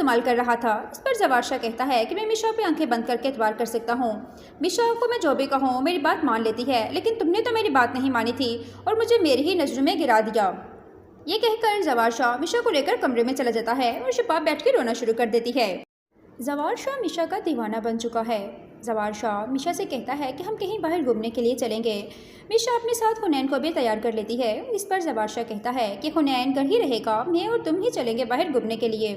इस्तेमाल कर रहा था। इस पर जवार शाह कहता है कि मैं मिशा पे आंखें बंद करके एतबार कर सकता हूँ। मिशा को मैं जो भी कहूँ मेरी बात मान लेती है, लेकिन तुमने तो मेरी बात नहीं मानी थी और मुझे मेरी ही नज़रों में गिरा दिया। ये कहकर जवार शाह मिशा को लेकर कमरे में चला जाता है और शबाब बैठ के रोना शुरू कर देती है। जवार शाह मिशा का दीवाना बन चुका है। जवार शाह मिशा से कहता है कि हम कहीं बाहर घूमने के लिए चलेंगे। मिशा अपने साथ हुनैन को भी तैयार कर लेती है। इस पर जवार शाह कहता है कि हुनैन घर ही रहेगा, मैं और तुम ही चलेंगे बाहर घूमने के लिए।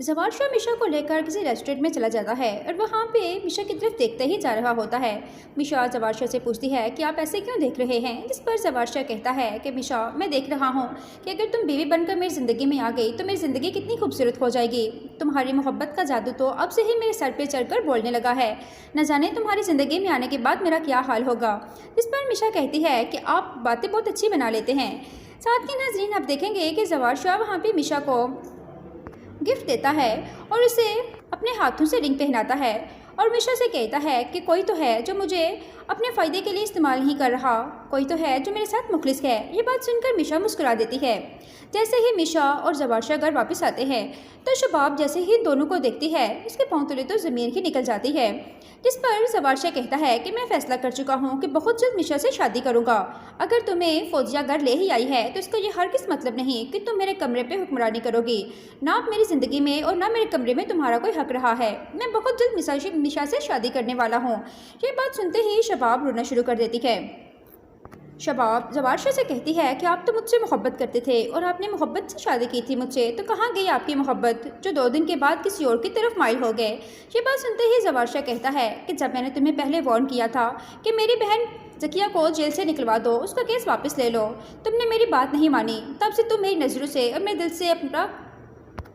जवार शाह मिशा को लेकर किसी रेस्टोरेंट में चला जाता है और वहाँ पे मिशा की तरफ देखते ही जा रहा होता है। मिशा जवार शाह से पूछती है कि आप ऐसे क्यों देख रहे हैं, जिस पर जवार शाह कहता है कि मिशा मैं देख रहा हूँ कि अगर तुम बीवी बनकर मेरी ज़िंदगी में आ गई तो मेरी ज़िंदगी कितनी खूबसूरत हो जाएगी। तुम्हारी मोहब्बत का जादू तो अब से ही मेरे सर पर चढ़कर बोलने लगा है। न जाने तुम्हारी ज़िंदगी में आने के बाद मेरा क्या हाल होगा। जिस पर मिशा कहती है कि आप बातें बहुत अच्छी बना लेते हैं। साथ ही नाज़रीन आप देखेंगे कि जवार शाह वहाँ पर मिशा को गिफ्ट देता है और उसे अपने हाथों से रिंग पहनाता है और मिशा से कहता है कि कोई तो है जो मुझे अपने फ़ायदे के लिए इस्तेमाल नहीं कर रहा, कोई तो है जो मेरे साथ मुखलिस है। ये बात सुनकर मिशा मुस्कुरा देती है। जैसे ही मिशा और जवार शाह घर वापस आते हैं तो शबाब जैसे ही दोनों को देखती है उसके पाँव तले तो ज़मीन ही निकल जाती है। जिस पर जवार शाह कहता है कि मैं फ़ैसला कर चुका हूँ कि बहुत जल्द मिशा से शादी करूँगा। अगर तुम्हें फौजिया घर ले ही आई है तो इसका ये हरगिज़ मतलब नहीं कि तुम मेरे कमरे पे हुक्मरानी करोगी। ना आप मेरी ज़िंदगी में और ना मेरे कमरे में तुम्हारा कोई हक रहा है। मैं बहुत जल्द मिशा से शादी करने वाला हूँ। ये बात सुनते ही शबाब रोना शुरू कर देती है। शबाब जवार शाह से कहती है कि आप तो मुझसे मोहब्बत करते थे और आपने मोहब्बत से शादी की थी मुझसे, तो कहाँ गई आपकी मोहब्बत जो 2 दिन के बाद किसी और की तरफ माइल हो गए। ये बात सुनते ही जवार शाह कहता है कि जब मैंने तुम्हें पहले वार्न किया था कि मेरी बहन जकिया को जेल से निकलवा दो, उसका केस वापस ले लो, तुमने मेरी बात नहीं मानी। तब से तुम मेरी नज़रों से और मेरे दिल से अपना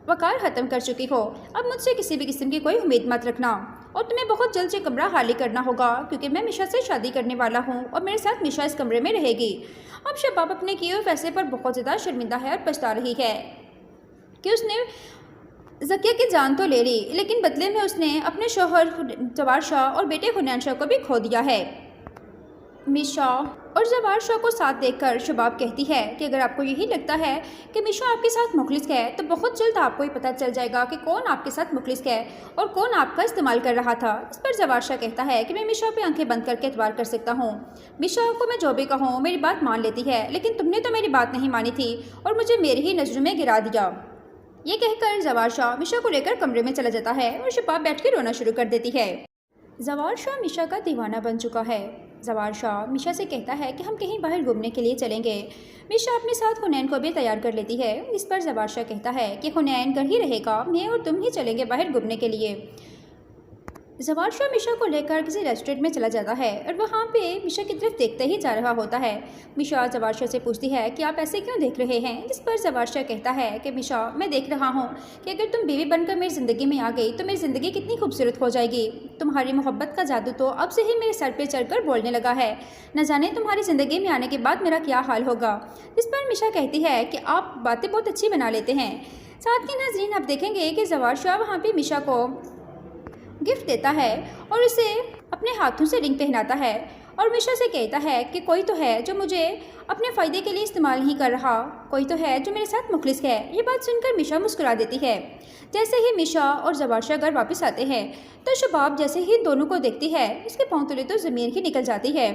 वकार ख़त्म कर चुकी हो। अब मुझसे किसी भी किस्म की कोई उम्मीद मत रखना और तुम्हें बहुत जल्द से कमरा खाली करना होगा क्योंकि मैं मिशा से शादी करने वाला हूँ और मेरे साथ मिशा इस कमरे में रहेगी। अब शबाब अपने किए हुए फैसले पर बहुत ज़्यादा शर्मिंदा है और पछता रही है कि उसने जकिया की जान तो ले ली, लेकिन बदले में उसने अपने शोहर जवार शाह और बेटे हुनैन शाह को भी खो दिया है। मिशा और जवार शाह को साथ देखकर शबाब कहती है कि अगर आपको यही लगता है कि मिशा आपके साथ मुखलिस है तो बहुत जल्द आपको ही पता चल जाएगा कि कौन आपके साथ मुखलिस है और कौन आपका इस्तेमाल कर रहा था। इस पर जवार शाह कहता है कि मैं मिशा पे आंखें बंद करके एतबार कर सकता हूँ। मिशा को मैं जो भी कहूँ मेरी बात मान लेती है, लेकिन तुमने तो मेरी बात नहीं मानी थी और मुझे मेरी ही नज़रों में गिरा दिया। ये कहकर जवार शाह मिशा को लेकर कमरे में चला जाता है और शबाब बैठ के रोना शुरू कर देती है। जवार शाह मिशा का दीवाना बन चुका है। जवार शाह मिशा से कहता है कि हम कहीं बाहर घूमने के लिए चलेंगे। मिशा अपने साथ हुनैन को भी तैयार कर लेती है। इस पर जवार शाह कहता है कि हुनैन घर ही रहेगा, मैं और तुम ही चलेंगे बाहर घूमने के लिए। जवार शाह मिशा को लेकर किसी रेस्टोरेंट में चला जाता है और वहाँ पे मिशा की तरफ देखते ही जा रहा होता है। मिशा जवार शाह से पूछती है कि आप ऐसे क्यों देख रहे हैं, जिस पर जवार शाह कहता है कि मिशा मैं देख रहा हूँ कि अगर तुम बीवी बनकर मेरी ज़िंदगी में आ गई तो मेरी ज़िंदगी कितनी खूबसूरत हो जाएगी। तुम्हारी मोहब्बत का जादू तो अब से ही मेरे सर पर चढ़कर बोलने लगा है। न जाने तुम्हारी ज़िंदगी में आने के बाद मेरा क्या हाल होगा। इस पर मिशा कहती है कि आप बातें बहुत अच्छी बना लेते हैं। साथ ही नाज़रीन आप देखेंगे कि जवार शाह वहाँ पर मिशा को गिफ्ट देता है और उसे अपने हाथों से रिंग पहनाता है और मिशा से कहता है कि कोई तो है जो मुझे अपने फ़ायदे के लिए इस्तेमाल नहीं कर रहा, कोई तो है जो मेरे साथ मुखलिस है। ये बात सुनकर मिशा मुस्कुरा देती है। जैसे ही मिशा और जवार शाह घर वापस आते हैं तो शबाब जैसे ही दोनों को देखती है उसके पाँव तले तो ज़मीन ही निकल जाती है।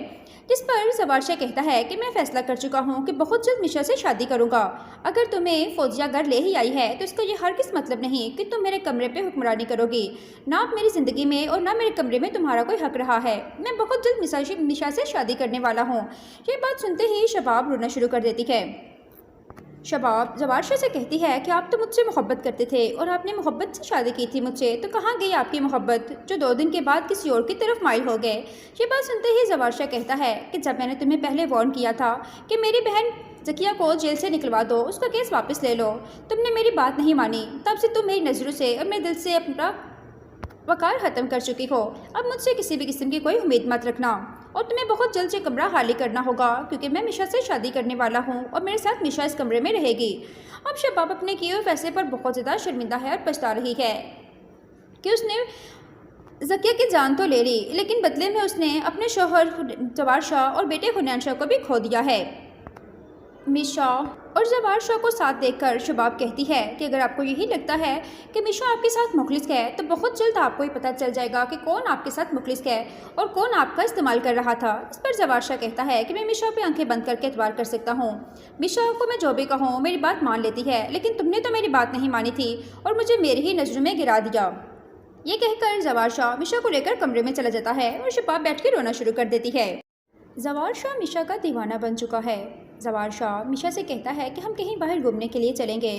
जिस पर जवार शाह कहता है कि मैं फ़ैसला कर चुका हूँ कि बहुत जल्द मिशा से शादी करूँगा। अगर तुम्हें फौजिया घर ले ही आई है तो इसका ये हरगिज़ मतलब नहीं कि तुम मेरे कमरे पे हुक्मरानी करोगी। ना आप मेरी ज़िंदगी में और ना मेरे कमरे में तुम्हारा कोई हक रहा है। मैं बहुत जल्द मिशा से शादी करने वाला हूँ। ये बात सुनते ही शबाब रोना शुरू कर देती है। शबाब जवार शाह से कहती है कि आप तो मुझसे मोहब्बत करते थे और आपने मोहब्बत से शादी की थी मुझसे, तो कहाँ गई आपकी मोहब्बत जो 2 दिन के बाद किसी और की तरफ माइल हो गए। ये बात सुनते ही जवार शाह कहता है कि जब मैंने तुम्हें पहले वार्न किया था कि मेरी बहन जकिया को जेल से निकलवा दो, उसका केस वापस ले लो, तुमने मेरी बात नहीं मानी। तब से तुम मेरी नज़रों से और मेरे दिल से अपना वकार ख़त्म कर चुकी हो। अब मुझसे किसी भी किस्म की कोई उम्मीद मत रखना और तुम्हें बहुत जल्द से कमरा खाली करना होगा क्योंकि मैं मिशा से शादी करने वाला हूँ और मेरे साथ मिशा इस कमरे में रहेगी। अब शबाब अपने किए हुए फैसले पर बहुत ज़्यादा शर्मिंदा है और पछता रही है कि उसने जकिया की जान तो ले ली, लेकिन बदले में उसने अपने शोहर जवार शाह और बेटे हुनैन शाह को भी खो दिया है। मिशा और जवार शाह को साथ देखकर शबाब कहती है कि अगर आपको यही लगता है कि मिशा आपके साथ मुखलिस है तो बहुत जल्द आपको ही पता चल जाएगा कि कौन आपके साथ मुखलिस है और कौन आपका इस्तेमाल कर रहा था। इस पर जवार शाह कहता है कि मैं मिशा पे आंखें बंद करके एतबार कर सकता हूँ। मिशा को मैं जो भी कहूँ मेरी बात मान लेती है, लेकिन तुमने तो मेरी बात नहीं मानी थी और मुझे मेरी ही नज़रों में गिरा दिया। ये कहकर जवार शाह मिशा को लेकर कमरे में चला जाता है और शबाब बैठ के रोना शुरू कर देती है। जवार शाह मिशा का दीवाना बन चुका है। जवार शाह मिशा से कहता है कि हम कहीं बाहर घूमने के लिए चलेंगे।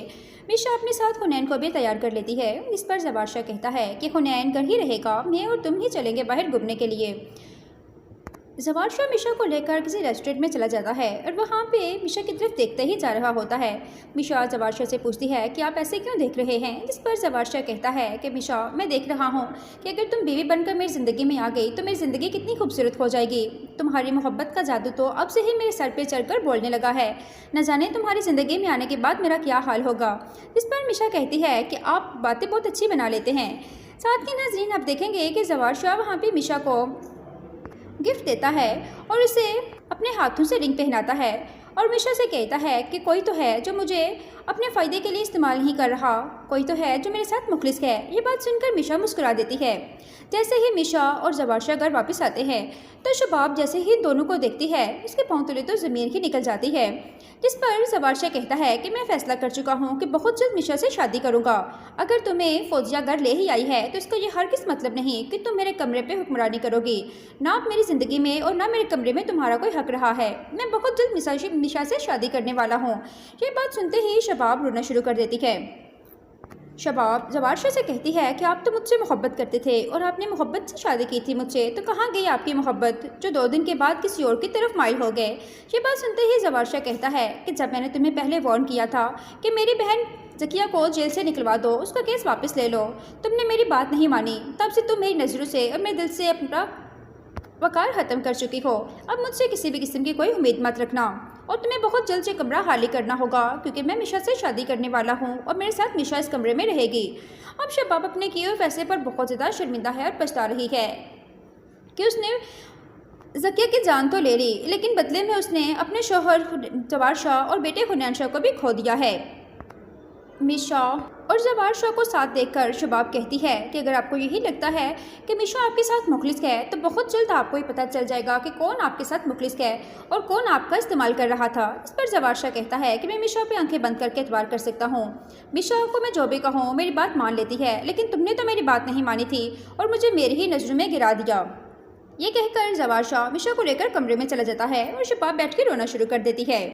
मिशा अपने साथ हुनैन को भी तैयार कर लेती है। इस पर जवार शाह कहता है कि हुनैन घर ही रहेगा, मैं और तुम ही चलेंगे बाहर घूमने के लिए। जवार शाह मिशा को लेकर किसी रेस्टोरेंट में चला जाता है और वहाँ पे मिशा की तरफ देखते ही जा रहा होता है। मिशा जवार शाह से पूछती है कि आप ऐसे क्यों देख रहे हैं। जिस पर जवार शाह कहता है कि मिशा मैं देख रहा हूँ कि अगर तुम बीवी बनकर मेरी ज़िंदगी में आ गई तो मेरी ज़िंदगी कितनी खूबसूरत हो जाएगी। तुम्हारी मोहब्बत का जादू तो अब से ही मेरे सर पर चढ़कर बोलने लगा है। न जाने तुम्हारी ज़िंदगी में आने के बाद मेरा क्या हाल होगा। इस पर मिशा कहती है कि आप बातें बहुत अच्छी बना लेते हैं। साथ ही नाज़रीन आप देखेंगे कि जवार शाह वहाँ पर मिशा को गिफ्ट देता है और उसे अपने हाथों से रिंग पहनाता है और मिशा से कहता है कि कोई तो है जो मुझे अपने फ़ायदे के लिए इस्तेमाल नहीं कर रहा, कोई तो है जो मेरे साथ मुखलिस है। ये बात सुनकर मिशा मुस्कुरा देती है। जैसे ही मिशा और जवार शाह घर वापस आते हैं तो शबाब जैसे ही दोनों को देखती है उसके पाँव तले तो ज़मीन ही निकल जाती है। जिस पर जवार शाह कहता है कि मैं फ़ैसला कर चुका हूँ कि बहुत जल्द मिशा से शादी करूँगा। अगर तुम्हें फौजिया घर ले ही आई है तो इसका ये हरगिज़ मतलब नहीं कि तुम मेरे कमरे पे हुक्मरानी करोगी। ना आप मेरी ज़िंदगी में और ना मेरे कमरे में तुम्हारा कोई हक रहा है। मैं बहुत जल्द मिशा से शादी करने वाला हूँ। ये बात सुनते ही शबाब रोना शुरू कर देती है। शबाब जवार शाह से कहती है कि आप तो मुझसे मोहब्बत करते थे और आपने मोहब्बत से शादी की थी मुझसे, तो कहाँ गई आपकी मोहब्बत जो 2 दिन के बाद किसी और की तरफ माइल हो गए। ये बात सुनते ही जवार शाह कहता है कि जब मैंने तुम्हें पहले वार्न किया था कि मेरी बहन जकिया को जेल से निकलवा दो, उसका केस वापस ले लो, तुमने मेरी बात नहीं मानी। तब से तुम मेरी नज़रों से और मेरे दिल से अपना वकार ख़त्म कर चुकी हो। अब मुझसे किसी भी किस्म की कोई उम्मीद मत रखना और तुम्हें बहुत जल्द से कमरा खाली करना होगा क्योंकि मैं मिशा से शादी करने वाला हूँ और मेरे साथ मिशा इस कमरे में रहेगी। अब शबाब अपने किए हुए फैसले पर बहुत ज़्यादा शर्मिंदा है और पछता रही है कि उसने जकिया की जान तो ले ली, लेकिन बदले में उसने अपने शोहर जवार शाह और बेटे हुनैन शाह को भी खो दिया है। मिशा और जवार शाह को साथ देखकर शबाब कहती है कि अगर आपको यही लगता है कि मिशा आपके साथ मुखलिस है तो बहुत जल्द आपको ही पता चल जाएगा कि कौन आपके साथ मुखलिस है और कौन आपका इस्तेमाल कर रहा था। इस पर जवार शाह कहता है कि मैं मिशा पे आंखें बंद करके एतबार कर सकता हूँ। मिशा को मैं जो भी कहूँ मेरी बात मान लेती है, लेकिन तुमने तो मेरी बात नहीं मानी थी और मुझे मेरी ही नज़रों में गिरा दिया। ये कहकर जवार शाह मिशा को लेकर कमरे में चला जाता है और शबाब बैठ के रोना शुरू कर देती है।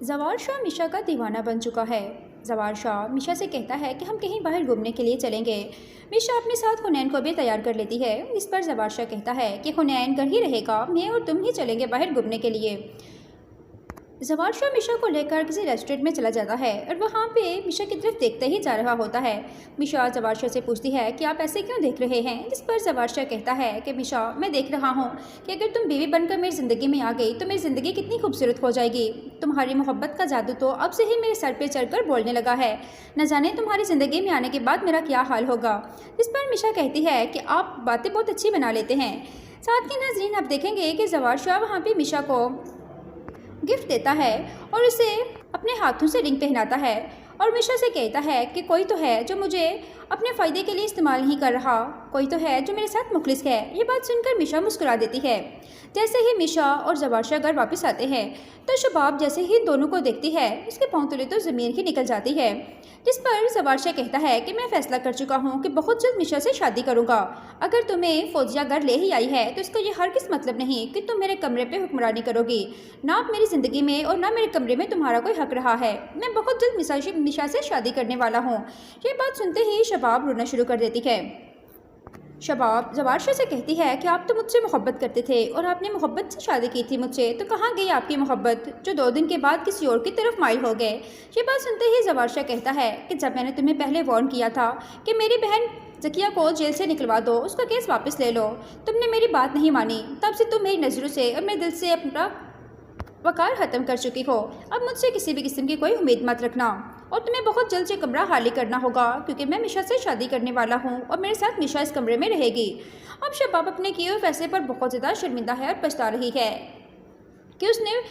जवार शाह मिशा का दीवाना बन चुका है। जवार शाह मिशा से कहता है कि हम कहीं बाहर घूमने के लिए चलेंगे। मिशा अपने साथ हुनैन को भी तैयार कर लेती है। इस पर जवार शाह कहता है कि हुनैन घर ही रहेगा, मैं और तुम ही चलेंगे बाहर घूमने के लिए। जवार शाह मिशा को लेकर किसी रेस्टोरेंट में चला जाता है और वहाँ पे मिशा की तरफ देखते ही जा रहा होता है। मिशा जवार शाह से पूछती है कि आप ऐसे क्यों देख रहे हैं। जिस पर जवार शाह कहता है कि मिशा मैं देख रहा हूँ कि अगर तुम बीवी बनकर मेरी ज़िंदगी में आ गई तो मेरी ज़िंदगी कितनी खूबसूरत हो जाएगी। तुम्हारी मोहब्बत का जादू तो अब से ही मेरे सर पर चढ़कर बोलने लगा है। न जाने तुम्हारी ज़िंदगी में आने के बाद मेरा क्या हाल होगा। इस पर मिशा कहती है कि आप बातें बहुत अच्छी बना लेते हैं। साथ ही नाज़रीन आप देखेंगे कि जवार शाह वहाँ पर मिशा को गिफ्ट देता है और उसे अपने हाथों से रिंग पहनाता है और मिशा से कहता है कि कोई तो है जो मुझे अपने फ़ायदे के लिए इस्तेमाल नहीं कर रहा, कोई तो है जो मेरे साथ मुखलिस है। ये बात सुनकर मिशा मुस्कुरा देती है। जैसे ही मिशा और जवार शाह घर वापस आते हैं तो शबाब जैसे ही दोनों को देखती है उसके पाँव तले तो ज़मीन ही निकल जाती है। जिस पर जवार शाह कहता है कि मैं फ़ैसला कर चुका हूँ कि बहुत जल्द मिशा से शादी करूँगा। अगर तुम्हें फौजिया घर ले ही आई है तो इसका ये हरगिज़ मतलब नहीं कि तुम मेरे कमरे पे हुक्मरानी करोगी। ना आप मेरी ज़िंदगी में और ना मेरे कमरे में तुम्हारा कोई हक रहा है। मैं बहुत जल्द मिशा से शादी करने वाला हूँ। ये बात सुनते ही शबाब रोना शुरू कर देती है। शबाब जवार शाह से कहती है कि आप तो मुझसे मोहब्बत करते थे और आपने मोहब्बत से शादी की थी मुझसे, तो कहाँ गई आपकी मोहब्बत जो 2 दिन के बाद किसी और की तरफ माइल हो गए। ये बात सुनते ही जवार शाह कहता है कि जब मैंने तुम्हें पहले वार्न किया था कि मेरी बहन जकिया को जेल से निकलवा दो, उसका केस वापस ले लो, तुमने मेरी बात नहीं मानी। तब से तुम मेरी नज़रों से और मेरे दिल से अपना वकार ख़त्म कर चुकी हो। अब मुझसे किसी भी किस्म की कोई उम्मीद मत रखना और तुम्हें बहुत जल्द से कमरा खाली करना होगा क्योंकि मैं मिशा से शादी करने वाला हूँ और मेरे साथ मिशा इस कमरे में रहेगी। अब शबाब अपने किए हुए फैसले पर बहुत ज़्यादा शर्मिंदा है और पछता रही है कि उसने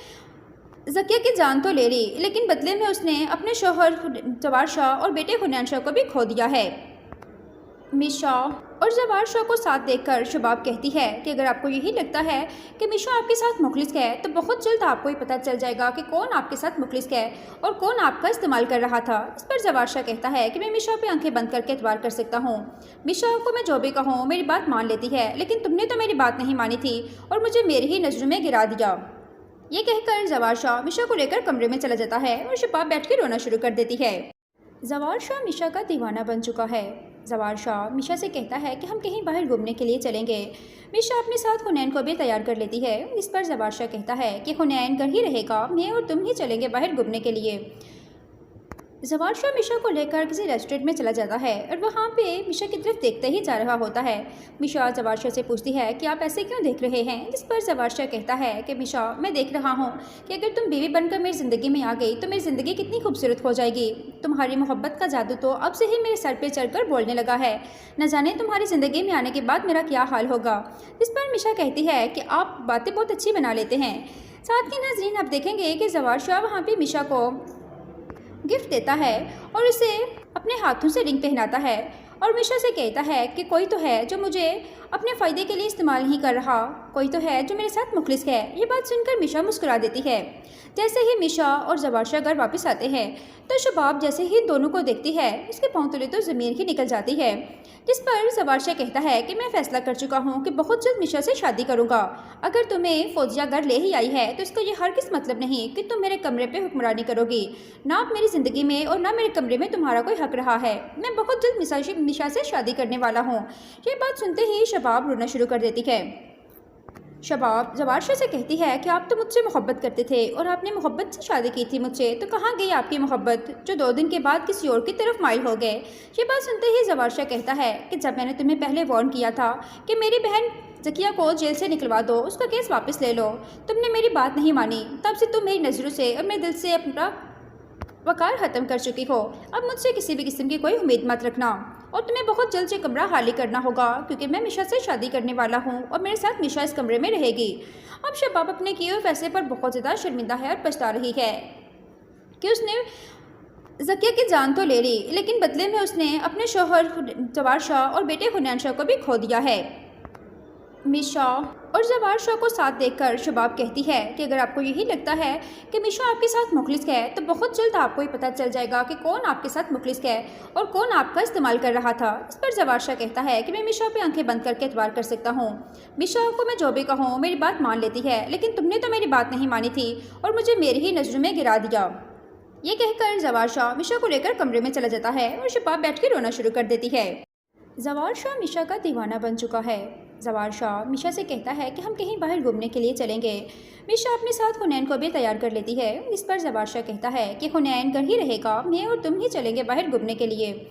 ज़किया की जान तो ले ली, लेकिन बदले में उसने अपने शौहर जवार शाह और बेटे हुनैन शाह को भी खो दिया है। मिशा और जवार शाह को साथ देखकर शबाब कहती है कि अगर आपको यही लगता है कि मिशा आपके साथ मुखलिस है तो बहुत जल्द आपको ही पता चल जाएगा कि कौन आपके साथ मुखलिस है और कौन आपका इस्तेमाल कर रहा था। इस पर जवार शाह कहता है कि मैं मिशा पे आंखें बंद करके एतबार कर सकता हूँ। मिशा को मैं जो भी कहूँ मेरी बात मान लेती है, लेकिन तुमने तो मेरी बात नहीं मानी थी और मुझे मेरी ही नज़रों में गिरा दिया। ये कहकर जवार शाह मिशा को लेकर कमरे में चला जाता है और शबाब बैठ के रोना शुरू कर देती है। जवार शाह मिशा का दीवाना बन चुका है। जवार शाह मिशा से कहता है कि हम कहीं बाहर घूमने के लिए चलेंगे। मिशा अपने साथ हुनैन को भी तैयार कर लेती है। इस पर जवार शाह कहता है कि हुनैन घर ही रहेगा, मैं और तुम ही चलेंगे बाहर घूमने के लिए। जवार शाह मिशा को लेकर किसी रेस्टोरेंट में चला जाता है और वहाँ पे मिशा की तरफ देखते ही जा रहा होता है। मिशा जवार शाह से पूछती है कि आप ऐसे क्यों देख रहे हैं। जिस पर जवार शाह कहता है कि मिशा, मैं देख रहा हूँ कि अगर तुम बीवी बनकर मेरी ज़िंदगी में आ गई तो मेरी ज़िंदगी कितनी खूबसूरत हो जाएगी। तुम्हारी मोहब्बत का जादू तो अब से ही मेरे सर पर चढ़कर बोलने लगा है। न जाने तुम्हारी ज़िंदगी में आने के बाद मेरा क्या हाल होगा। इस पर मिशा कहती है कि आप बातें बहुत अच्छी बना लेते हैं। साथ ही नाज़रीन आप देखेंगे कि जवार शाह वहाँ पर मिशा को गिफ्ट देता है और उसे अपने हाथों से रिंग पहनाता है और मिशा से कहता है कि कोई तो है जो मुझे अपने फ़ायदे के लिए इस्तेमाल नहीं कर रहा, कोई तो है जो मेरे साथ मुखलिस है। ये बात सुनकर मिशा मुस्कुरा देती है। जैसे ही मिशा और जवार शाह घर वापस आते हैं तो शबाब जैसे ही दोनों को देखती है उसके पाँव तले तो ज़मीन ही निकल जाती है। जिस पर जवार शाह कहता है कि मैं फ़ैसला कर चुका हूँ कि बहुत जल्द मिशा से शादी करूँगा। अगर तुम्हें फौजिया घर ले ही आई है तो इसका ये हर किस मतलब नहीं कि तुम मेरे कमरे पे हुक्मरानी करोगी। ना आप मेरी ज़िंदगी में और ना मेरे कमरे में तुम्हारा कोई हक रहा है। मैं बहुत जल्द मिशा से शादी करने वाला हूँ। ये बात सुनते ही शबाब रोना शुरू कर देती है। शबाब जवार शाह से कहती है कि आप तो मुझसे मोहब्बत करते थे और आपने मोहब्बत से शादी की थी मुझसे, तो कहाँ गई आपकी मोहब्बत जो 2 दिन के बाद किसी और की तरफ माइल हो गए। ये बात सुनते ही जवार शाह कहता है कि जब मैंने तुम्हें पहले वार्न किया था कि मेरी बहन ज़किया को जेल से निकलवा दो, उसका केस वापस ले लो, तुमने मेरी बात नहीं मानी। तब से तुम मेरी नज़रों से और मेरे दिल से अपना वकार ख़त्म कर चुकी हो। अब मुझसे किसी भी किस्म की कोई उम्मीद मत रखना और तुम्हें बहुत जल्द से कमरा खाली करना होगा क्योंकि मैं मिशा से शादी करने वाला हूँ और मेरे साथ मिशा इस कमरे में रहेगी। अब शबाब अपने किए हुए फैसले पर बहुत ज़्यादा शर्मिंदा है और पछता रही है कि उसने ज़किया की जान तो ले ली, लेकिन बदले में उसने अपने शौहर जवार शाह और बेटे हुनैन शाह को भी खो दिया है। मिशा और जवार शाह को साथ देखकर शबाब कहती है कि अगर आपको यही लगता है कि मिशा आपके साथ मुखलिस है तो बहुत जल्द आपको ही पता चल जाएगा कि कौन आपके साथ मुखलिस है और कौन आपका इस्तेमाल कर रहा था। इस पर जवार शाह कहता है कि मैं मिशा पे आंखें बंद करके एतबार कर सकता हूँ। मिशा को मैं जो भी कहूँ मेरी बात मान लेती है, लेकिन तुमने तो मेरी बात नहीं मानी थी और मुझे मेरी ही नज़रों में गिरा दिया। ये कहकर जवार शाह मिशा को लेकर कमरे में चला जाता है और शबाब बैठ के रोना शुरू कर देती है। जवार शाह मिशा का दीवाना बन चुका है। जवार शाह मिशा से कहता है कि हम कहीं बाहर घूमने के लिए चलेंगे। मिशा अपने साथ हुनैन को भी तैयार कर लेती है। इस पर जवार शाह कहता है कि हुनैन घर ही रहेगा, मैं और तुम ही चलेंगे बाहर घूमने के लिए।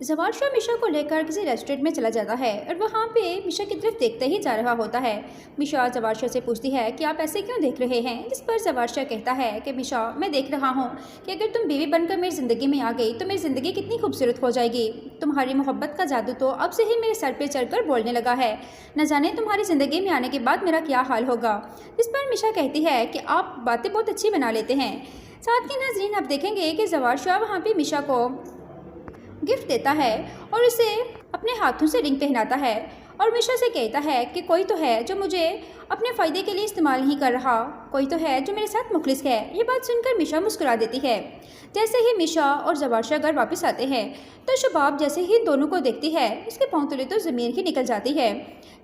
जवार शाह मिशा को लेकर किसी रेस्टोरेंट में चला जाता है और वहाँ पे मिशा की तरफ देखते ही जा रहा होता है। मिशा जवार शाह से पूछती है कि आप ऐसे क्यों देख रहे हैं। जिस पर जवार शाह कहता है कि मिशा, मैं देख रहा हूँ कि अगर तुम बीवी बनकर मेरी ज़िंदगी में आ गई तो मेरी ज़िंदगी कितनी खूबसूरत हो जाएगी। तुम्हारी मोहब्बत का जादू तो अब से ही मेरे सर पर चढ़कर बोलने लगा है। न जाने तुम्हारी ज़िंदगी में आने के बाद मेरा क्या हाल होगा। इस पर मिशा कहती है कि आप बातें बहुत अच्छी बना लेते हैं। साथ ही नाज़रीन आप देखेंगे कि जवार शाह वहाँ पर मिशा को गिफ्ट देता है और उसे अपने हाथों से रिंग पहनाता है और मिशा से कहता है कि कोई तो है जो मुझे अपने फ़ायदे के लिए इस्तेमाल नहीं कर रहा, कोई तो है जो मेरे साथ मुखलिस है। ये बात सुनकर मिशा मुस्कुरा देती है। जैसे ही मिशा और जवार शाह घर वापस आते हैं तो शबाब जैसे ही दोनों को देखती है उसके पाँव तले तो ज़मीन ही निकल जाती है।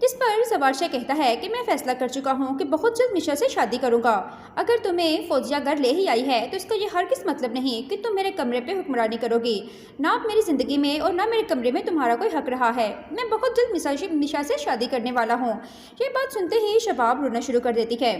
जिस पर जवार शाह कहता है कि मैं फ़ैसला कर चुका हूँ कि बहुत जल्द मिशा से शादी करूँगा। अगर तुम्हें फौजिया घर ले ही आई है तो इसका ये हर किस मतलब नहीं कि तुम मेरे कमरे पे हुक्मरानी करोगी। ना आप मेरी ज़िंदगी में और ना मेरे कमरे में तुम्हारा कोई हक रहा है। मैं बहुत जल्द मिशा से शादी करने वाला हूँ। ये बात सुनते ही शबाब रोना शुरू कर देती है।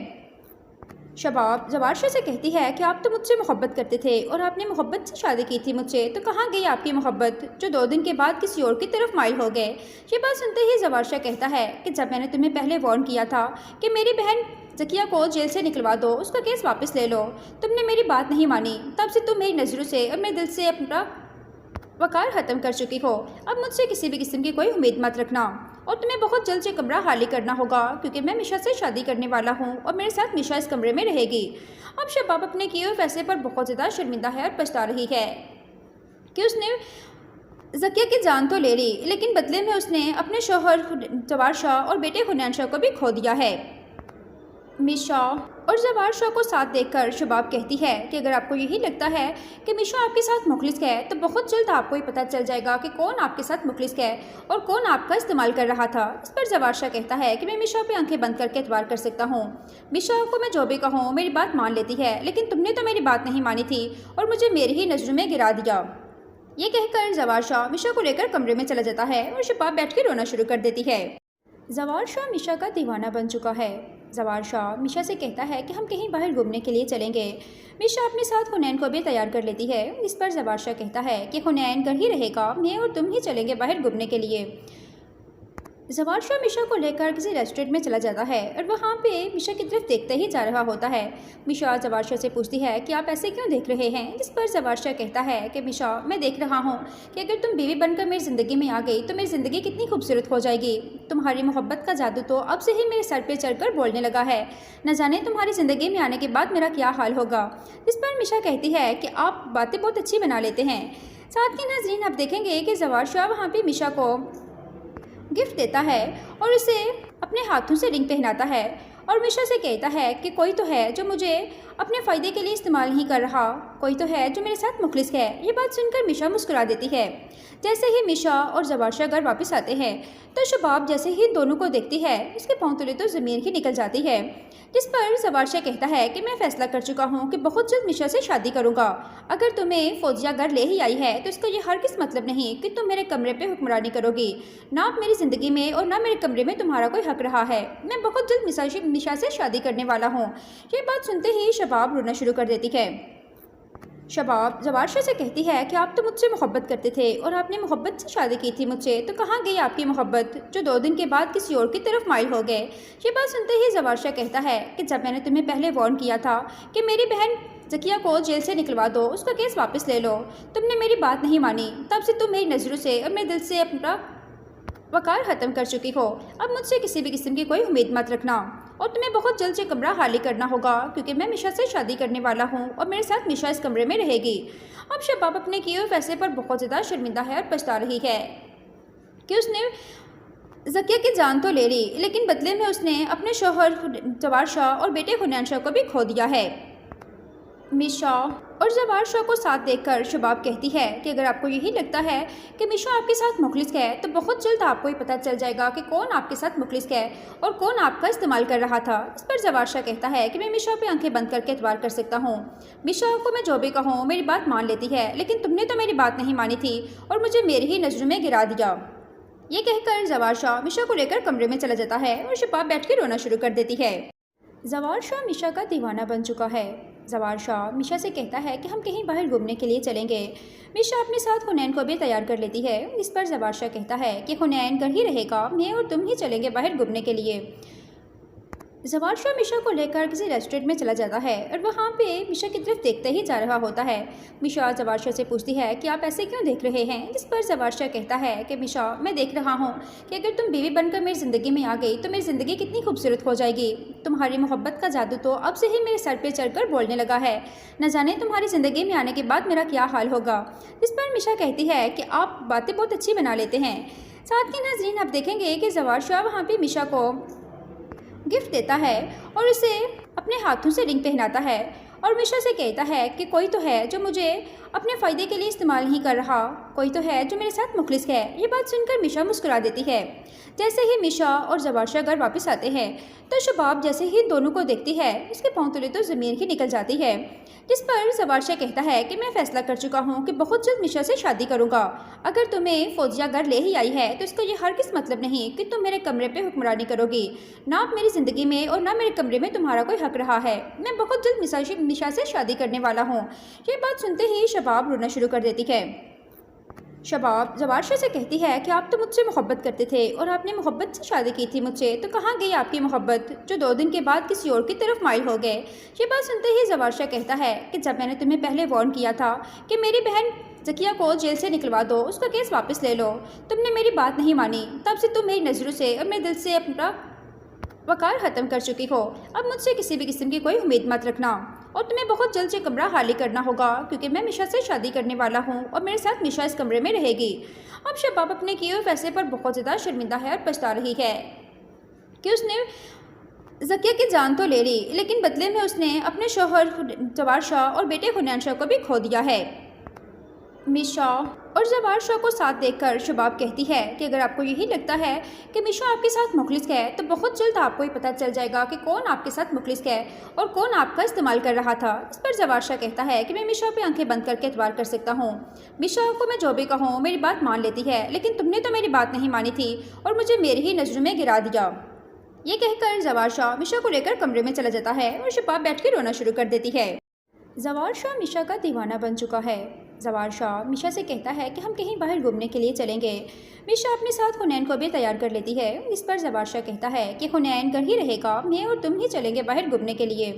शबाब जवार शाह से कहती है कि आप तो मुझसे मोहब्बत करते थे और आपने मोहब्बत से शादी की थी मुझसे, तो कहाँ गई आपकी मोहब्बत जो 2 दिन के बाद किसी और की तरफ माइल हो गए। ये बात सुनते ही जवार शाह कहता है कि जब मैंने तुम्हें पहले वार्न किया था कि मेरी बहन ज़किया को जेल से निकलवा दो, उसका केस वापस ले लो, तुमने मेरी बात नहीं मानी। तब से तुम मेरी नज़रों से और मेरे दिल से अपना वकार ख़त्म कर चुकी हो। अब मुझसे किसी भी किस्म की कोई उम्मीद मत रखना और तुम्हें बहुत जल्द से कमरा खाली करना होगा, क्योंकि मैं मिशा से शादी करने वाला हूँ और मेरे साथ मिशा इस कमरे में रहेगी। अब शबाब अपने किए हुए फैसले पर बहुत ज़्यादा शर्मिंदा है और पछता रही है कि उसने ज़किया की जान तो ले ली, लेकिन बदले में उसने अपने शौहर जवार शाह और बेटे हुनैन शाह को भी खो दिया है। मिशा और जवार शाह को साथ देखकर शबाब कहती है कि अगर आपको यही लगता है कि मिशा आपके साथ मुखलिस है, तो बहुत जल्द आपको ही पता चल जाएगा कि कौन आपके साथ मुखलिस है और कौन आपका इस्तेमाल कर रहा था। इस पर जवार शाह कहता है कि मैं मिशा पे आंखें बंद करके एतबार कर सकता हूँ। मिशा को मैं जो भी कहूँ मेरी बात मान लेती है, लेकिन तुमने तो मेरी बात नहीं मानी थी और मुझे मेरी ही नज़रों में गिरा दिया। ये कहकर जवार शाह मिशा को लेकर कमरे में चला जाता है और शबाब बैठ के रोना शुरू कर देती है। जवार शाह मिशा का दीवाना बन चुका है। जवार शाह मिशा से कहता है कि हम कहीं बाहर घूमने के लिए चलेंगे। मिशा अपने साथ हुनैन को भी तैयार कर लेती है। इस पर जवार शाह कहता है कि हुनैन घर ही रहेगा, मैं और तुम ही चलेंगे बाहर घूमने के लिए। जवार शाह मिशा को लेकर किसी रेस्टोरेंट में चला जाता है और वहाँ पे मिशा की तरफ देखते ही जा रहा होता है। मिशा जवार शाह से पूछती है कि आप ऐसे क्यों देख रहे हैं। जिस पर जवार शाह कहता है कि मिशा, मैं देख रहा हूँ कि अगर तुम बीवी बनकर मेरी ज़िंदगी में आ गई तो मेरी ज़िंदगी कितनी खूबसूरत हो जाएगी। तुम्हारी मोहब्बत का जादू तो अब से ही मेरे सर पर चढ़कर बोलने लगा है। न जाने तुम्हारी ज़िंदगी में आने के बाद मेरा क्या हाल होगा। इस पर मिशा कहती है कि आप बातें बहुत अच्छी बना लेते हैं। साथ ही नाज़रीन आप देखेंगे कि जवार शाह वहाँ पर मिशा को गिफ्ट देता है और उसे अपने हाथों से रिंग पहनाता है और मिशा से कहता है कि कोई तो है जो मुझे अपने फ़ायदे के लिए इस्तेमाल नहीं कर रहा, कोई तो है जो मेरे साथ मुखलिस है। ये बात सुनकर मिशा मुस्कुरा देती है। जैसे ही मिशा और जवार शाह घर वापस आते हैं तो शबाब जैसे ही दोनों को देखती है उसके पाँव तले तो ज़मीन ही निकल जाती है। जिस पर जवार शाह कहता है कि मैं फ़ैसला कर चुका हूँ कि बहुत जल्द मिशा से शादी करूँगा। अगर तुम्हें फौजिया घर ले ही आई है तो इसका ये हर किस मतलब नहीं कि तुम मेरे कमरे पे हुक्मरानी करोगी। ना आप मेरी ज़िंदगी में और ना मेरे कमरे में तुम्हारा कोई हक रहा है। मैं बहुत जल्द मिशा से शादी करने वाला हूँ। ये बात सुनते ही शबाब रोना शुरू कर देती है। शबाब जवार शाह से कहती है कि आप तो मुझसे मोहब्बत करते थे और आपने मोहब्बत से शादी की थी मुझसे, तो कहाँ गई आपकी मोहब्बत जो 2 दिन के बाद किसी और की तरफ माइल हो गए। ये बात सुनते ही जवार शाह कहता है कि जब मैंने तुम्हें पहले वार्न किया था कि मेरी बहन ज़किया को जेल से निकलवा दो, उसका केस वापस ले लो, तुमने मेरी बात नहीं मानी। तब से तुम मेरी नज़रों से और मेरे दिल से अपना वकार ख़त्म कर चुकी हो। अब मुझसे किसी भी किस्म की कोई उम्मीद मत रखना और तुम्हें बहुत जल्द से कमरा खाली करना होगा, क्योंकि मैं मिशा से शादी करने वाला हूँ और मेरे साथ मिशा इस कमरे में रहेगी। अब शबाब अपने किए हुए फैसले पर बहुत ज़्यादा शर्मिंदा है और पछता रही है कि उसने ज़किया की जान तो ले ली, लेकिन बदले में उसने अपने शौहर जवार शाह और बेटे हुनैन शाह को भी खो दिया है। मिशा और जवार शाह को साथ देखकर शबाब कहती है कि अगर आपको यही लगता है कि मिशा आपके साथ मुखलिस है, तो बहुत जल्द आपको ही पता चल जाएगा कि कौन आपके साथ मुखलिस है और कौन आपका इस्तेमाल कर रहा था। इस पर जवार शाह कहता है कि मैं मिशा पे आंखें बंद करके एतबार कर सकता हूँ। मिशा को मैं जो भी कहूँ मेरी बात मान लेती है, लेकिन तुमने तो मेरी बात नहीं मानी थी और मुझे मेरी ही नज़रों में गिरा दिया। ये कहकर जवार शाह मिशा को लेकर कमरे में चला जाता है और शबाब बैठ के रोना शुरू कर देती है। जवार शाह मिशा का दीवाना बन चुका है। जवार शाह मिशा से कहता है कि हम कहीं बाहर घूमने के लिए चलेंगे। मिशा अपने साथ हुनैन को भी तैयार कर लेती है। इस पर जवार शाह कहता है कि हुनैन घर ही रहेगा, मैं और तुम ही चलेंगे बाहर घूमने के लिए। जवार शाह मिशा को लेकर किसी रेस्टोरेंट में चला जाता है और वहाँ पे मिशा की तरफ देखते ही जा रहा होता है। मिशा जवार शाह से पूछती है कि आप ऐसे क्यों देख रहे हैं। जिस पर जवार शाह कहता है कि मिशा, मैं देख रहा हूँ कि अगर तुम बीवी बनकर मेरी ज़िंदगी में आ गई तो मेरी ज़िंदगी कितनी खूबसूरत हो जाएगी। तुम्हारी मोहब्बत का जादू तो अब से ही मेरे सर पर चढ़कर बोलने लगा है। न जाने तुम्हारी ज़िंदगी में आने के बाद मेरा क्या हाल होगा। इस पर मिशा कहती है कि आप बातें बहुत अच्छी बना लेते हैं। साथ ही नाज़रीन आप देखेंगे कि जवार शाह वहाँ पर मिशा को गिफ्ट देता है और उसे अपने हाथों से रिंग पहनाता है और मिशा से कहता है कि कोई तो है जो मुझे अपने फ़ायदे के लिए इस्तेमाल नहीं कर रहा, कोई तो है जो मेरे साथ मुखलिस है। ये बात सुनकर मिशा मुस्कुरा देती है। जैसे ही मिशा और जवार शाह घर वापस आते हैं तो शबाब जैसे ही दोनों को देखती है उसके पाँव तले तो ज़मीन ही निकल जाती है। जिस पर जवार शाह कहता है कि मैं फ़ैसला कर चुका हूँ कि बहुत जल्द मिशा से शादी करूँगा। अगर तुम्हें फौजिया घर ले ही आई है तो इसका ये हर किस मतलब नहीं कि तुम मेरे कमरे पे हुक्मरानी करोगी। ना आप मेरी ज़िंदगी में और ना मेरे कमरे में तुम्हारा कोई हक रहा है। मैं बहुत जल्द मिशा से शादी करने वाला हूँ। ये बात सुनते ही शबाब रोना शुरू कर देती है। शबाब जवार शाह से कहती है कि आप तो मुझसे मोहब्बत करते थे और आपने मोहब्बत से शादी की थी मुझसे, तो कहाँ गई आपकी मोहब्बत जो 2 दिन के बाद किसी और की तरफ माइल हो गए। ये बात सुनते ही जवार शाह कहता है कि जब मैंने तुम्हें पहले वार्न किया था कि मेरी बहन जकिया को जेल से निकलवा दो, उसका केस वापस ले लो। तुमने मेरी बात नहीं मानी, तब से तुम मेरी नज़रों से और मेरे दिल से अपना वकार ख़त्म कर चुकी हो। अब मुझसे किसी भी किस्म की कोई उम्मीद मत रखना और तुम्हें बहुत जल्द से कमरा खाली करना होगा, क्योंकि मैं मिशा से शादी करने वाला हूँ और मेरे साथ मिशा इस कमरे में रहेगी। अब शबाब अपने किए हुए फैसले पर बहुत ज़्यादा शर्मिंदा है और पछता रही है कि उसने जकिया की जान तो ले ली, लेकिन बदले में उसने अपने शोहर जवार शाह और बेटे हुनैन शाह को भी खो दिया है। मिशा और जवार शाह को साथ देखकर शबाब कहती है कि अगर आपको यही लगता है कि मिशा आपके साथ मुखलिस है, तो बहुत जल्द आपको ही पता चल जाएगा कि कौन आपके साथ मुखलिस है और कौन आपका इस्तेमाल कर रहा था। इस पर जवार शाह कहता है कि मैं मिशा पे आंखें बंद करके एतबार कर सकता हूँ। मिशा को मैं जो भी कहूँ मेरी बात मान लेती है, लेकिन तुमने तो मेरी बात नहीं मानी थी और मुझे मेरी ही नज़रों में गिरा दिया। ये कहकर जवार शाह मिशा को लेकर कमरे में चला जाता है और शबाब बैठ के रोना शुरू कर देती है। जवार शाह मिशा का दीवाना बन चुका है। जवार शाह मिशा से कहता है कि हम कहीं बाहर घूमने के लिए चलेंगे। मिशा अपने साथ हुनैन को भी तैयार कर लेती है। इस पर जवार शाह कहता है कि हुनैन घर ही रहेगा, मैं और तुम ही चलेंगे बाहर घूमने के लिए।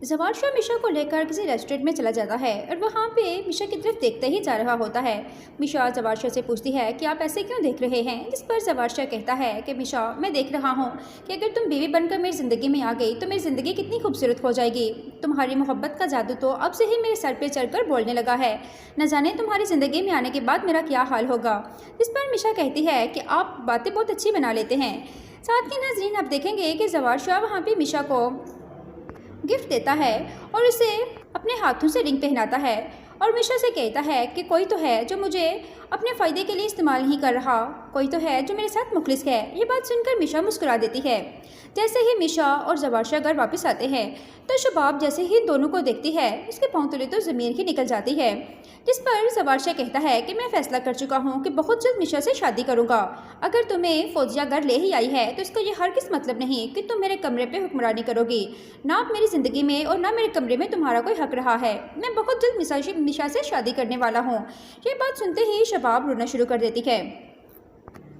जवार शाह मिशा को लेकर किसी रेस्टोरेंट में चला जाता है और वहाँ पे मिशा की तरफ देखते ही जा रहा होता है। मिशा जवार शाह से पूछती है कि आप ऐसे क्यों देख रहे हैं। जिस पर जवार शाह कहता है कि मिशा, मैं देख रहा हूँ कि अगर तुम बीवी बनकर मेरी ज़िंदगी में आ गई तो मेरी ज़िंदगी कितनी खूबसूरत हो जाएगी। तुम्हारी मोहब्बत का जादू तो अब से ही मेरे सर पर चढ़कर बोलने लगा है। न जाने तुम्हारी ज़िंदगी में आने के बाद मेरा क्या हाल होगा। जिस पर मिशा कहती है कि आप बातें बहुत अच्छी बना लेते हैं। साथ ही नाज़रीन आप देखेंगे कि जवार शाह वहाँ पर मिशा को गिफ्ट देता है और उसे अपने हाथों से रिंग पहनाता है और मिशा से कहता है कि कोई तो है जो मुझे अपने फ़ायदे के लिए इस्तेमाल नहीं कर रहा, कोई तो है जो मेरे साथ मुखलिस है। ये बात सुनकर मिशा मुस्कुरा देती है। जैसे ही मिशा और जवार शाह घर वापस आते हैं तो शबाब जैसे ही दोनों को देखती है उसके पाँव तले तो ज़मीन ही निकल जाती है। जिस पर जवार शाह कहता है कि मैं फ़ैसला कर चुका हूँ कि बहुत जल्द मिशा से शादी करूँगा। अगर तुम्हें फौजिया घर ले ही आई है तो इसका ये हरगिज़ मतलब नहीं कि तुम मेरे कमरे पे हुक्मरानी करोगी। ना आप मेरी ज़िंदगी में और ना मेरे कमरे में तुम्हारा कोई हक रहा है। मैं बहुत जल्द मिशा से शादी करने वाला हूँ। ये बात सुनते ही शबाब रोना शुरू कर देती है।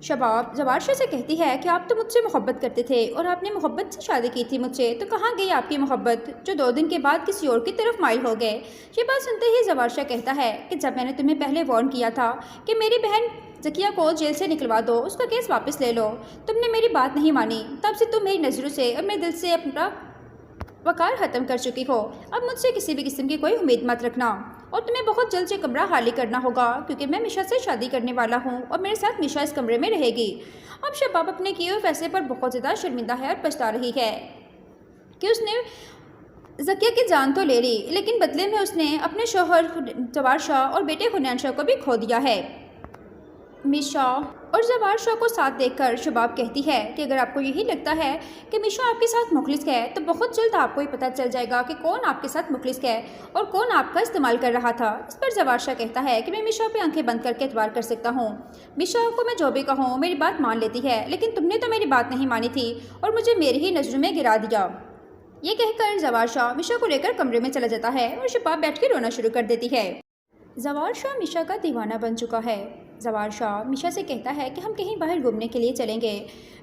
शबाब जवार शाह से कहती है कि आप तो मुझसे मोहब्बत करते थे और आपने मोहब्बत से शादी की थी मुझसे, तो कहाँ गई आपकी मोहब्बत जो 2 दिन के बाद किसी और की तरफ माइल हो गए। ये बात सुनते ही जवार शाह कहता है कि जब मैंने तुम्हें पहले वार्न किया था कि मेरी बहन जकिया को जेल से निकलवा दो, उसका केस वापस ले लो, तुमने मेरी बात नहीं मानी। तब से तुम मेरी नज़रों से और मेरे दिल से अपना वकार ख़त्म कर चुकी हो। अब मुझसे किसी भी किस्म की कोई उम्मीद मत रखना और तुम्हें बहुत जल्द से कमरा खाली करना होगा, क्योंकि मैं मिशा से शादी करने वाला हूँ और मेरे साथ मिशा इस कमरे में रहेगी। अब शबाब अपने किए हुए फैसले पर बहुत ज़्यादा शर्मिंदा है और पछता रही है कि उसने जकिया की जान तो ले ली, लेकिन बदले में उसने अपने शोहर जवार शाह और बेटे हुनैन शाह को भी खो दिया है। मिशा और जवार शाह को साथ देखकर शबाब कहती है कि अगर आपको यही लगता है कि मिशा आपके साथ मुखलिस है, तो बहुत जल्द आपको ही पता चल जाएगा कि कौन आपके साथ मुखलिस है और कौन आपका इस्तेमाल कर रहा था। इस पर जवार शाह कहता है कि मैं मिशा पे आंखें बंद करके एतबार कर सकता हूँ। मिशा को मैं जो भी कहूँ मेरी बात मान लेती है, लेकिन तुमने तो मेरी बात नहीं मानी थी और मुझे मेरी ही नज़रों में गिरा दिया। ये कहकर जवार शाह मिशा को लेकर कमरे में चला जाता है और शबाब बैठ के रोना शुरू कर देती है। जवार शाह मिशा का दीवाना बन चुका है। जवार शाह मिशा से कहता है कि हम कहीं बाहर घूमने के लिए चलेंगे।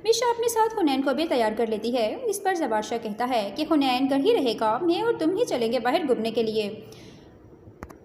मिशा अपने साथ हुनैन को भी तैयार कर लेती है। इस पर जवार शाह कहता है कि हुनैन घर ही रहेगा, मैं और तुम ही चलेंगे बाहर घूमने के लिए।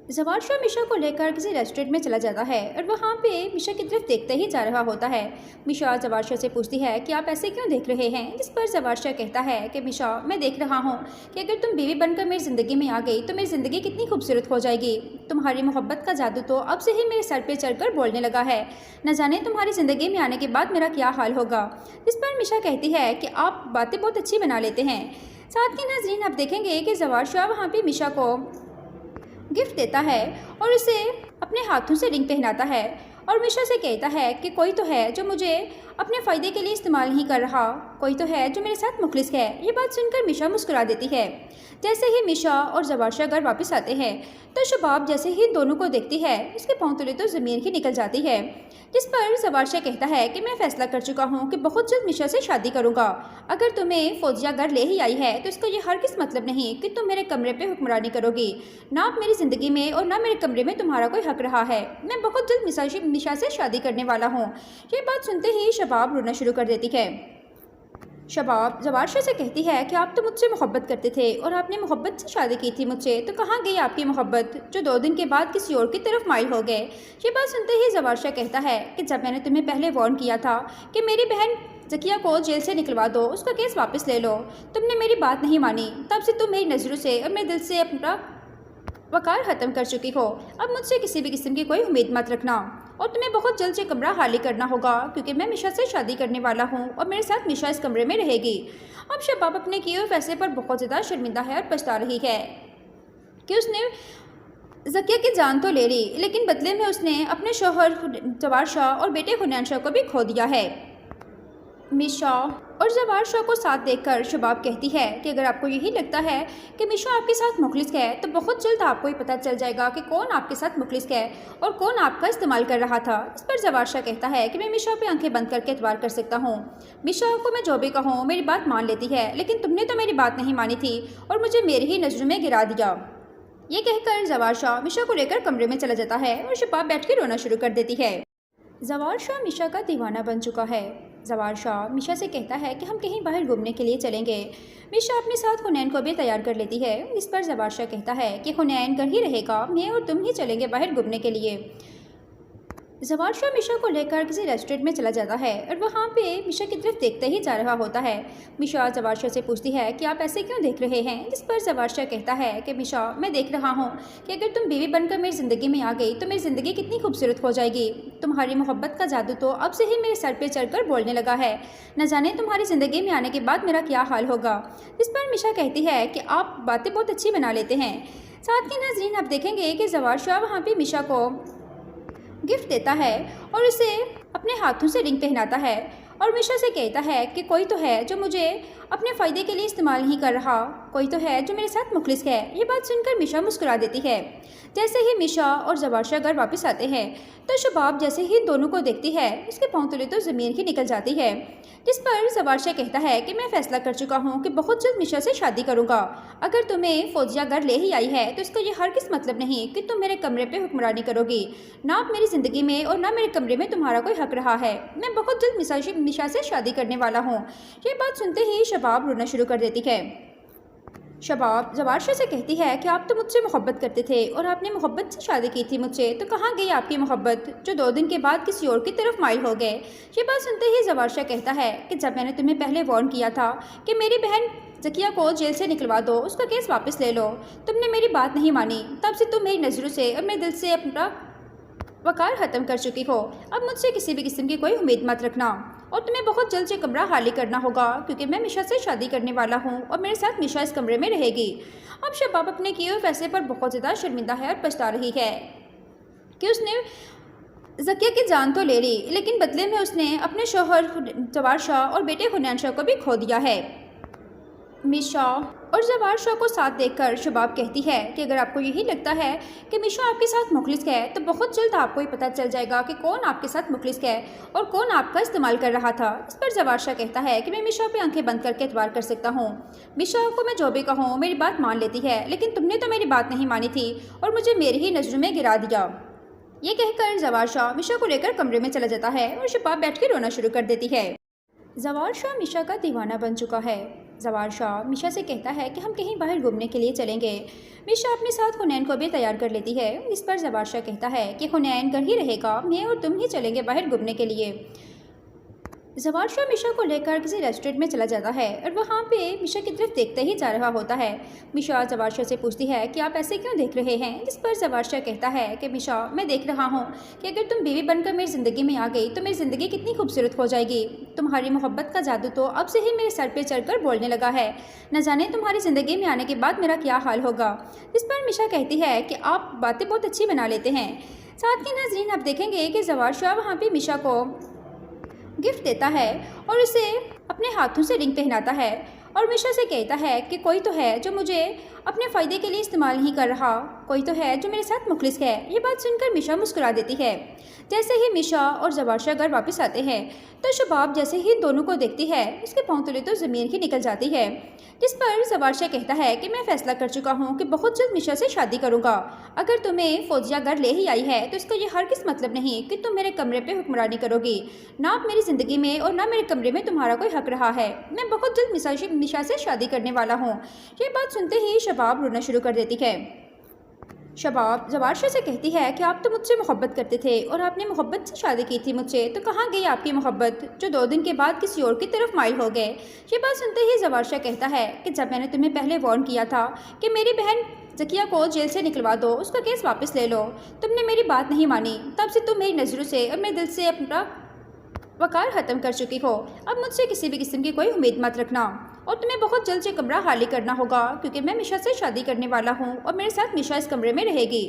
जवार शाह मिशा को लेकर किसी रेस्टोरेंट में चला जाता है और वहाँ पे मिशा की तरफ देखते ही जा रहा होता है। मिशा जवार शाह से पूछती है कि आप ऐसे क्यों देख रहे हैं। जिस पर जवार शाह कहता है कि मिशा, मैं देख रहा हूँ कि अगर तुम बीवी बनकर मेरी ज़िंदगी में आ गई तो मेरी ज़िंदगी कितनी खूबसूरत हो जाएगी। तुम्हारी मोहब्बत का जादू तो अब से ही मेरे सर पर चढ़कर बोलने लगा है। न जाने तुम्हारी ज़िंदगी में आने के बाद मेरा क्या हाल होगा। जिस पर मिशा कहती है कि आप बातें बहुत अच्छी बना लेते हैं। साथ ही नाज़रीन आप देखेंगे कि जवार शाह वहाँ पर मिशा को गिफ्ट देता है और उसे अपने हाथों से रिंग पहनाता है और मिशा से कहता है कि कोई तो है जो मुझे अपने फ़ायदे के लिए इस्तेमाल नहीं कर रहा, कोई तो है जो मेरे साथ मुखलिस है। ये बात सुनकर मिशा मुस्कुरा देती है। जैसे ही मिशा और जवार शाह घर वापस आते हैं तो शबाब जैसे ही दोनों को देखती है उसके पाँव तले तो ज़मीन ही निकल जाती है। जिस पर जवार शाह कहता है कि मैं फ़ैसला कर चुका हूँ कि बहुत जल्द मिशा से शादी करूँगा। अगर तुम्हें फौजिया घर ले ही आई है तो इसका ये हरगिज़ मतलब नहीं कि तुम मेरे कमरे पे हुक्मरानी करोगी। ना आप मेरी ज़िंदगी में और ना मेरे कमरे में तुम्हारा कोई हक रहा है। मैं बहुत जल्द मिशा से शादी करने वाला हूँ। ये बात सुनते ही शबाब रोना शुरू कर देती है। शबाब जवारशा से कहती है कि आप तो मुझसे मोहब्बत करते थे और आपने मोहब्बत से शादी की थी मुझसे, तो कहाँ गई आपकी मोहब्बत जो 2 दिन के बाद किसी और की तरफ माइल हो गए। ये बात सुनते ही जवारशा कहता है कि जब मैंने तुम्हें पहले वार्न किया था कि मेरी बहन जकिया को जेल से निकलवा दो, उसका केस वापस ले लो, तुमने मेरी बात नहीं मानी। तब से तुम मेरी नज़रों से और मेरे दिल से अपना वकार ख़त्म कर चुकी हो। अब मुझसे किसी भी किस्म की कोई उम्मीद मत रखना और तुम्हें बहुत जल्द से कमरा खाली करना होगा, क्योंकि मैं मिशा से शादी करने वाला हूँ और मेरे साथ मिशा इस कमरे में रहेगी। अब शबाब अपने किए हुए फैसले पर बहुत ज़्यादा शर्मिंदा है और पछता रही है कि उसने जकिया की जान तो ले ली, लेकिन बदले में उसने अपने शोहर जवार शाह और बेटे हुनैन शाह को भी खो दिया है। मिशा और जवार शाह को साथ देखकर शबाब कहती है कि अगर आपको यही लगता है कि मिशा आपके साथ मुखलिस है, तो बहुत जल्द आपको ही पता चल जाएगा कि कौन आपके साथ मुखलिस है और कौन आपका इस्तेमाल कर रहा था। इस पर जवार शाह कहता है कि मैं मिशा पे आंखें बंद करके एतबार कर सकता हूँ। मिशा को मैं जो भी कहूँ मेरी बात मान लेती है, लेकिन तुमने तो मेरी बात नहीं मानी थी और मुझे मेरी ही नज़रों में गिरा दिया। ये कहकर जवार शाह मिशा को लेकर कमरे में चला जाता है और शबाब बैठ के रोना शुरू कर देती है। जवार शाह मिशा का दीवाना बन चुका है। जवार शाह मिशा से कहता है कि हम कहीं बाहर घूमने के लिए चलेंगे। मिशा अपने साथ हुनैन को भी तैयार कर लेती है। इस पर जवार शाह कहता है कि हुनैन घर ही रहेगा, मैं और तुम ही चलेंगे बाहर घूमने के लिए। जवार शाह मिशा को लेकर किसी रेस्टोरेंट में चला जाता है और वहाँ पे मिशा की तरफ देखते ही जा रहा होता है। मिशा जवार शाह से पूछती है कि आप ऐसे क्यों देख रहे हैं। जिस पर जवार शाह कहता है कि मिशा मैं देख रहा हूँ कि अगर तुम बीवी बनकर मेरी ज़िंदगी में आ गई तो मेरी ज़िंदगी कितनी खूबसूरत हो जाएगी। तुम्हारी मोहब्बत का जादू तो अब से ही मेरे सर पर चढ़कर बोलने लगा है। न जाने तुम्हारी ज़िंदगी में आने के बाद मेरा क्या हाल होगा। जिस पर मिशा कहती है कि आप बातें बहुत अच्छी बना लेते हैं। साथ ही नाज़रीन आप देखेंगे कि जवार शाह वहाँ पर मिशा को गिफ्ट देता है और उसे अपने हाथों से रिंग पहनाता है और मिशा से कहता है कि कोई तो है जो मुझे अपने फ़ायदे के लिए इस्तेमाल नहीं कर रहा, कोई तो है जो मेरे साथ मुखलिस है। ये बात सुनकर मिशा मुस्कुरा देती है। जैसे ही मिशा और जवार शाह घर वापस आते हैं तो शबाब जैसे ही दोनों को देखती है उसके पाँव तले तो ज़मीन ही निकल जाती है। जिस पर जवार शाह कहता है कि मैं फ़ैसला कर चुका हूँ कि बहुत जल्द मिशा से शादी करूँगा। अगर तुम्हें फौजिया घर ले ही आई है तो इसका ये हरगिज़ मतलब नहीं कि तुम मेरे कमरे पे हुक्मरानी करोगी। ना अब मेरी ज़िंदगी में और ना मेरे कमरे में तुम्हारा कोई हक रहा है। मैं बहुत जल्द मिशा से शादी करने वाला हूँ। ये बात सुनते ही शबाब रोना शुरू कर देती है। शबाब जवार शाह से कहती है कि आप तो मुझसे मोहब्बत करते थे और आपने मोहब्बत से शादी की थी मुझसे, तो कहाँ गई आपकी मोहब्बत जो 2 दिन के बाद किसी और की तरफ माइल हो गए। ये बात सुनते ही जवार शाह कहता है कि जब मैंने तुम्हें पहले वार्न किया था कि मेरी बहन जकिया को जेल से निकलवा दो, उसका केस वापस ले लो, तुमने मेरी बात नहीं मानी। तब से तुम मेरी नज़रों से और मेरे दिल से अपना वकार ख़त्म कर चुकी हो। अब मुझसे किसी भी किस्म की कोई उम्मीद मत रखना और तुम्हें बहुत जल्द से कमरा खाली करना होगा, क्योंकि मैं मिशा से शादी करने वाला हूँ और मेरे साथ मिशा इस कमरे में रहेगी। अब शबाब अपने किए हुए फैसले पर बहुत ज़्यादा शर्मिंदा है और पछता रही है कि उसने जकिया की जान तो ले ली, लेकिन बदले में उसने अपने शोहर जवार शाह और बेटे हुनैन शाह को भी खो दिया है। मिशा और जवार शाह को साथ देखकर शबाब कहती है कि अगर आपको यही लगता है कि मिशा आपके साथ मुखलिस है, तो बहुत जल्द आपको ही पता चल जाएगा कि कौन आपके साथ मुखलिस है और कौन आपका इस्तेमाल कर रहा था। इस पर जवार शाह कहता है कि मैं मिशा पे आंखें बंद करके एतबार कर सकता हूँ। मिशा को मैं जो भी कहूँ मेरी बात मान लेती है, लेकिन तुमने तो मेरी बात नहीं मानी थी और मुझे मेरी ही नज़रों में गिरा दिया। ये कहकर जवार शाह मिशा को लेकर कमरे में चला जाता है और शबाब बैठ के रोना शुरू कर देती है। जवार शाह मिशा का दीवाना बन चुका है। जवार शाह मिशा से कहता है कि हम कहीं बाहर घूमने के लिए चलेंगे। मिशा अपने साथ हुनैन को भी तैयार कर लेती है। इस पर जवार शाह कहता है कि हुनैन घर ही रहेगा, मैं और तुम ही चलेंगे बाहर घूमने के लिए। जवार शाह मिशा को लेकर किसी रेस्टोरेंट में चला जाता है और वहाँ पे मिशा की तरफ देखते ही जा रहा होता है। मिशा जवार शाह से पूछती है कि आप ऐसे क्यों देख रहे हैं। जिस पर जवार शाह कहता है कि मिशा मैं देख रहा हूँ कि अगर तुम बीवी बनकर मेरी ज़िंदगी में आ गई तो मेरी ज़िंदगी कितनी खूबसूरत हो जाएगी। तुम्हारी मोहब्बत का जादू तो अब से ही मेरे सर पर चढ़कर बोलने लगा है। न जाने तुम्हारी ज़िंदगी में आने के बाद मेरा क्या हाल होगा। इस पर मिशा कहती है कि आप बातें बहुत अच्छी बना लेते हैं। साथ ही नाज़रीन आप देखेंगे कि जवार शाह वहाँ पर मिशा को गिफ्ट देता है और उसे अपने हाथों से रिंग पहनाता है और मिशा से कहता है कि कोई तो है जो मुझे अपने फ़ायदे के लिए इस्तेमाल नहीं कर रहा, कोई तो है जो मेरे साथ मुखलिस है। ये बात सुनकर मिशा मुस्कुरा देती है। जैसे ही मिशा और जवारशा घर वापस आते हैं तो शबाब जैसे ही इन दोनों को देखती है उसके पाँव तले तो ज़मीन ही निकल जाती है, जिस पर जवारशा कहता है कि मैं फ़ैसला कर चुका हूँ कि बहुत जल्द मिशा से शादी करूँगा। अगर तुम्हें फौजिया घर ले ही आई है तो इसका ये हरगिज़ मतलब नहीं कि तुम मेरे कमरे पे हुक्मरानी करोगी। ना अब मेरी ज़िंदगी में और ना मेरे कमरे में तुम्हारा कोई हक रहा है। मैं बहुत जल्द मिशा से शादी करने वाला हूँ। ये बात सुनते ही शबाब रोना शुरू कर देती है। शबाब जवारशा से कहती है कि आप तो मुझसे मोहब्बत करते थे और आपने मोहब्बत से शादी की थी मुझसे, तो कहाँ गई आपकी मोहब्बत जो 2 दिन के बाद किसी और की तरफ माइल हो गए। ये बात सुनते ही जवारशा कहता है कि जब मैंने तुम्हें पहले वार्न किया था कि मेरी बहन जकिया को जेल से निकलवा दो, उसका केस वापस ले लो, तुमने मेरी बात नहीं मानी। तब से तुम मेरी नज़रों से और मेरे दिल से अपना वकार ख़त्म कर चुकी हो। अब मुझसे किसी भी किस्म की कोई उम्मीद मत रखना और तुम्हें बहुत जल्द से कमरा खाली करना होगा क्योंकि मैं मिशा से शादी करने वाला हूँ और मेरे साथ मिशा इस कमरे में रहेगी।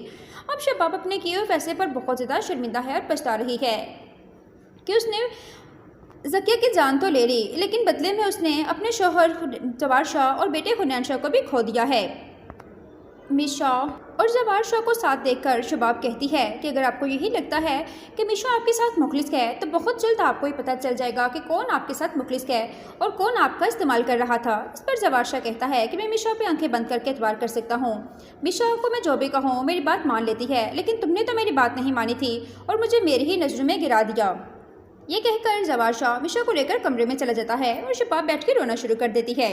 अब शबाब अपने किए हुए फैसले पर बहुत ज़्यादा शर्मिंदा है और पछता रही है कि उसने जकिया की जान तो ले ली लेकिन बदले में उसने अपने शौहर जवारशा और बेटे हुनैन शाह को भी खो दिया है। मिशा और जवारशा को साथ देखकर शबाब कहती है कि अगर आपको यही लगता है कि मिशा आपके साथ मुखलिस है तो बहुत जल्द आपको ही पता चल जाएगा कि कौन आपके साथ मुखलिस है और कौन आपका इस्तेमाल कर रहा था। इस पर जवारशा कहता है कि मैं मिशा पे आंखें बंद करके एतबार कर सकता हूँ। मिशा को मैं जो भी कहूँ मेरी बात मान लेती है, लेकिन तुमने तो मेरी बात नहीं मानी थी और मुझे मेरी ही नज़रों में गिरा दिया। ये कहकर जवारशा मिशा को लेकर कमरे में चला जाता है और शबाब बैठ के रोना शुरू कर देती है।